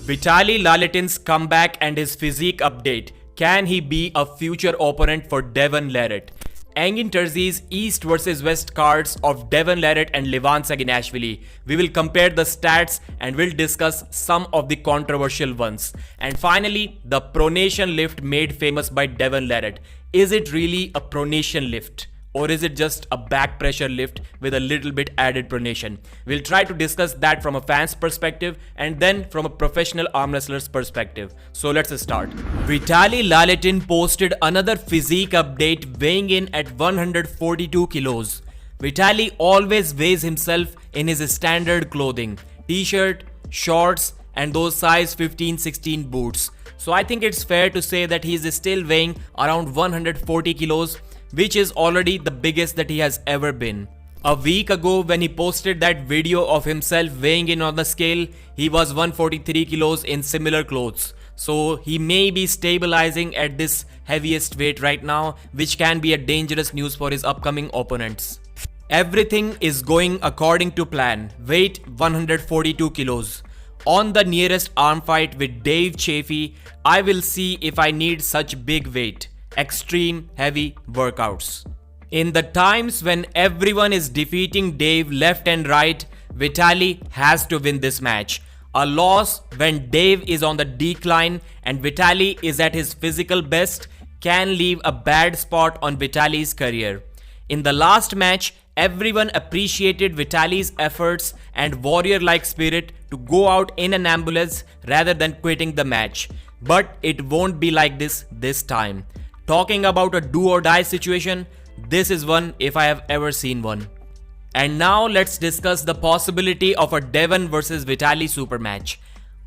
Vitali Laletin's comeback and his physique update. Can he be a future opponent for Devon Larratt? Engin Terzi's East vs West cards of Devon Larratt and Levon Saginashvili. We will compare the stats and will discuss some of the controversial ones. And finally, the Pronation Lift made famous by Devon Larratt. Is it really a Pronation Lift? Or is it just a back pressure lift with a little bit added pronation? We'll try to discuss that from a fan's perspective and then from a professional arm wrestler's perspective. So let's start. Vitali Laletin posted another physique update weighing in at 142 kilos. Vitali always weighs himself in his standard clothing, t-shirt, shorts and those size 15-16 boots. So I think it's fair to say that he is still weighing around 140 kilos, which is already the biggest that he has ever been. A week ago when he posted that video of himself weighing in on the scale, he was 143 kilos in similar clothes. So he may be stabilizing at this heaviest weight right now, which can be a dangerous news for his upcoming opponents. Everything is going according to plan. Weight 142 kilos. On the nearest arm fight with Dave Chaffee, I will see if I need such big weight. Extreme heavy workouts. In the times when everyone is defeating Dave left and right, Vitali has to win this match. A loss when Dave is on the decline and Vitali is at his physical best can leave a bad spot on Vitali's career. In the last match, everyone appreciated Vitali's efforts and warrior-like spirit to go out in an ambulance rather than quitting the match. But it won't be like this time. Talking about a do or die situation, this is one if I have ever seen one. And now let's discuss the possibility of a Devon vs Vitali super match.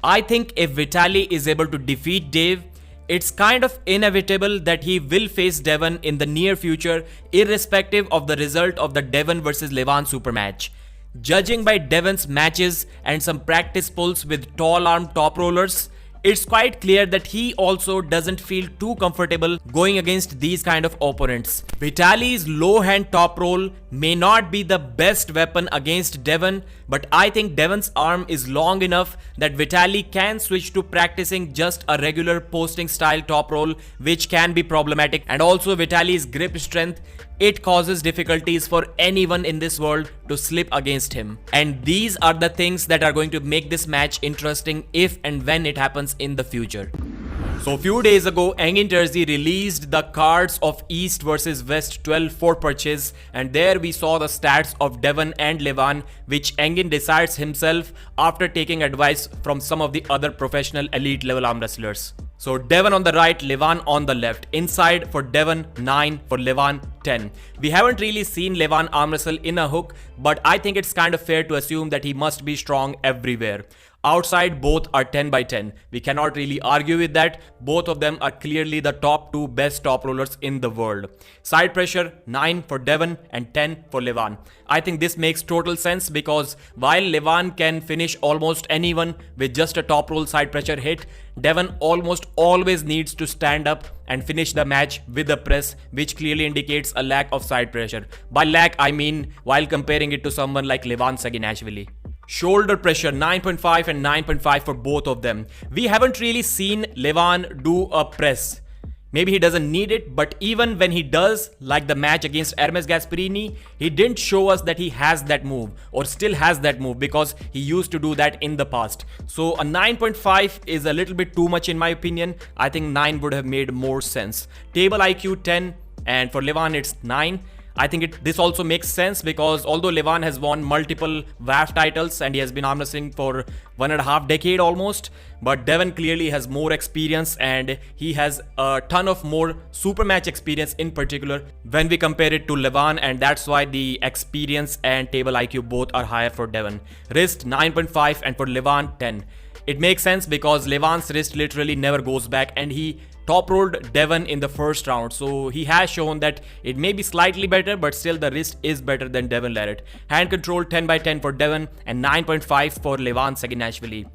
I think if Vitali is able to defeat Dave, it's kind of inevitable that he will face Devon in the near future, irrespective of the result of the Devon vs Levon super match. Judging by Devon's matches and some practice pulls with tall arm top rollers, it's quite clear that he also doesn't feel too comfortable going against these kind of opponents. Vitali's low hand top roll may not be the best weapon against Devon, but I think Devon's arm is long enough that Vitali can switch to practicing just a regular posting style top roll, which can be problematic. And also Vitali's grip strength, it causes difficulties for anyone in this world to slip against him. And these are the things that are going to make this match interesting if and when it happens in the future. So a few days ago, Engin Terzi released the cards of East vs West 12 for purchase, and there we saw the stats of Devon and Levon, which Engin decides himself after taking advice from some of the other professional elite level arm wrestlers. So Devon on the right, Levon on the left. Inside for Devon 9, for Levon 10. We haven't really seen Levon arm wrestle in a hook, but I think it's kind of fair to assume that he must be strong everywhere. Outside, both are 10 by 10. We cannot really argue with that. Both of them are clearly the top two best top rollers in the world. Side pressure 9 for Devon and 10 for Levon. I think this makes total sense because while Levon can finish almost anyone with just a top roll side pressure hit, Devon almost always needs to stand up and finish the match with a press, which clearly indicates a lack of side pressure. By lack, I mean while comparing it to someone like Levon Saginashvili. Shoulder pressure 9.5 and 9.5 for both of them. We haven't really seen Levon do a press. Maybe he doesn't need it, but even when he does, like the match against Hermes Gasperini, he didn't show us that he has that move or still has that move because he used to do that in the past. So a 9.5 is a little bit too much in my opinion. I think 9 would have made more sense. Table IQ 10 and for Levon it's 9. I think this also makes sense because although Levon has won multiple WAF titles and he has been arm wrestling for 1.5 decades almost, but Devon clearly has more experience and he has a ton of more super match experience in particular when we compare it to Levon, and that's why the experience and table IQ both are higher for Devon. Wrist 9.5 and for Levon 10. It makes sense because Levon's wrist literally never goes back and he top rolled Devon in the first round, so he has shown that it may be slightly better, but still the wrist is better than Devon Larratt. Hand control 10 by 10 for Devon and 9.5 for Levon Saginashvili.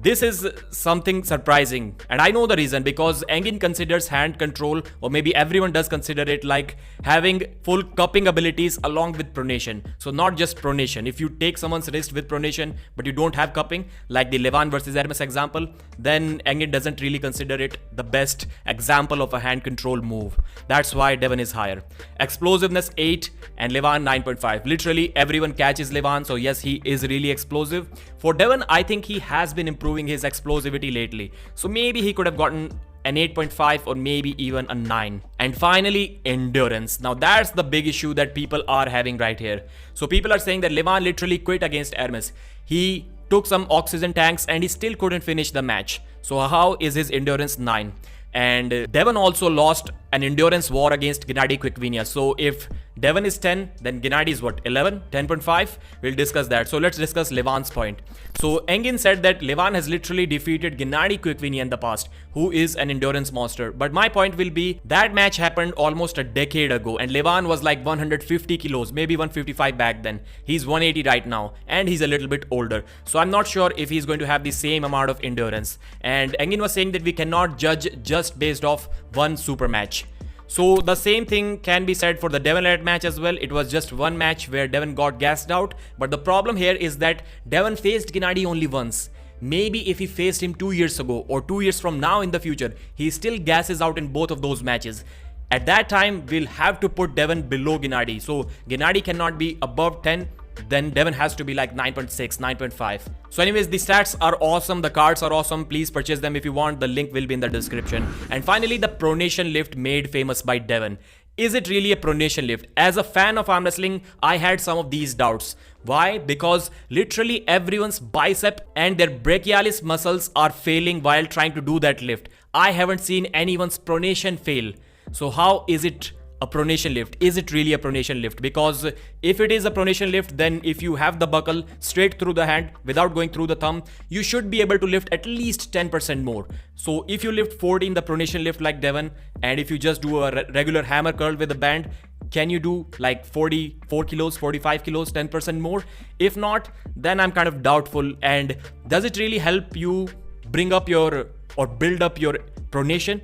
This is something surprising, and I know the reason, because Engin considers hand control, or maybe everyone does consider it, like having full cupping abilities along with pronation. So not just pronation. If you take someone's wrist with pronation but you don't have cupping, like the Levon versus Hermes example, then Engin doesn't really consider it the best example of a hand control move. That's why Devon is higher. Explosiveness 8 and Levon 9.5. Literally everyone catches Levon, so yes, he is really explosive. For Devon, I think he has been improving his explosivity lately, so maybe he could have gotten an 8.5 or maybe even a 9. And finally, endurance. Now that's the big issue that people are having right here. So people are saying that Levon literally quit against Hermes. He took some oxygen tanks and he still couldn't finish the match. So how is his endurance 9? And Devon also lost an endurance war against Gennady Quickvinia. So if Devon is 10, then Gennady is what, 11, 10.5? We'll discuss that. So let's discuss Levon's point. So Engin said that Levon has literally defeated Gennady Quickvinia in the past, who is an endurance monster. But my point will be that match happened almost a decade ago, and Levon was like 150 kilos, maybe 155 back then. He's 180 right now, and he's a little bit older. So I'm not sure if he's going to have the same amount of endurance. And Engin was saying that we cannot judge just based off one super match. So the same thing can be said for the Devon Laletin match as well. It was just one match where Devon got gassed out. But the problem here is that Devon faced Gennady only once. Maybe if he faced him 2 years ago or 2 years from now in the future, he still gasses out in both of those matches. At that time, we'll have to put Devon below Gennady. So Gennady cannot be above 10. Then Devon has to be like 9.6, 9.5. So anyways, the stats are awesome. The cards are awesome. Please purchase them if you want. The link will be in the description. And finally, the pronation lift made famous by Devon. Is it really a pronation lift? As a fan of arm wrestling, I had some of these doubts. Why? Because literally everyone's bicep and their brachialis muscles are failing while trying to do that lift. I haven't seen anyone's pronation fail. So how is it a pronation lift? Is it really a pronation lift? Because if it is a pronation lift, then if you have the buckle straight through the hand without going through the thumb, you should be able to lift at least 10% more. So if you lift 40 in the pronation lift like Devon, and if you just do a regular hammer curl with a band, can you do like 44 kilos, 45 kilos, 10% more? If not, then I'm kind of doubtful. And does it really help you bring up your or build up your pronation?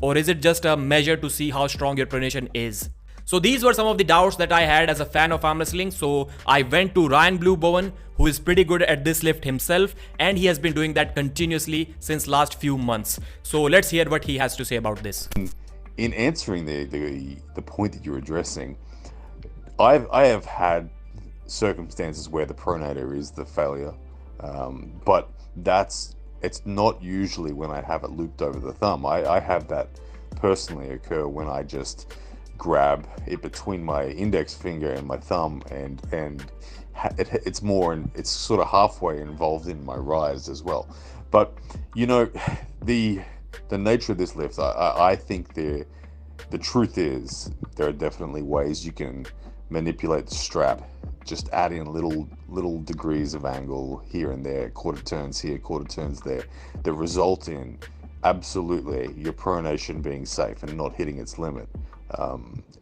Or is it just a measure to see how strong your pronation is? So these were some of the doubts that I had as a fan of arm wrestling. So I went to Ryan Blue Bowen, who is pretty good at this lift himself, and he has been doing that continuously since last few months. So let's hear what he has to say about this. In answering the point that you're addressing, I have had circumstances where the pronator is the failure, but it's not usually when I have it looped over the thumb. I have that personally occur when I just grab it between my index finger and my thumb, and it's sort of halfway involved in my rise as well. But you know, the nature of this lift, I think the truth is there are definitely ways you can manipulate the strap, just add in little degrees of angle here and there, quarter turns here, quarter turns there, that result in absolutely your pronation being safe and not hitting its limit,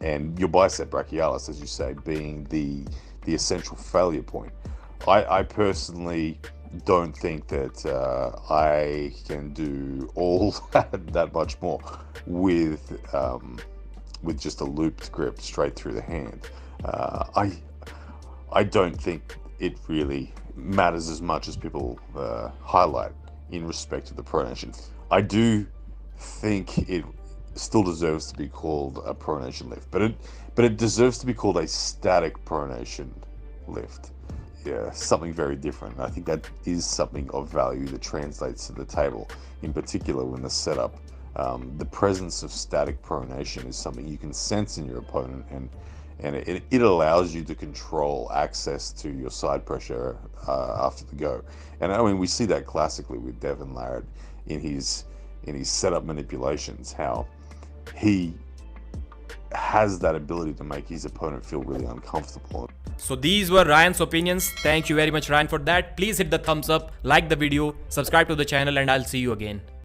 and your bicep brachialis, as you say, being the essential failure point. I personally don't think that I can do all that much more with just a looped grip straight through the hand. I don't think it really matters as much as people highlight in respect to the pronation. I do think it still deserves to be called a pronation lift, but it deserves to be called a static pronation lift. Yeah, something very different. I think that is something of value that translates to the table, in particular when the setup. The presence of static pronation is something you can sense in your opponent, and it allows you to control access to your side pressure after the go. And I mean, we see that classically with Devon Laletin in his setup manipulations, how he has that ability to make his opponent feel really uncomfortable. So these were Ryan's opinions. Thank you very much, Ryan, for that. Please hit the thumbs up, like the video, subscribe to the channel, and I'll see you again.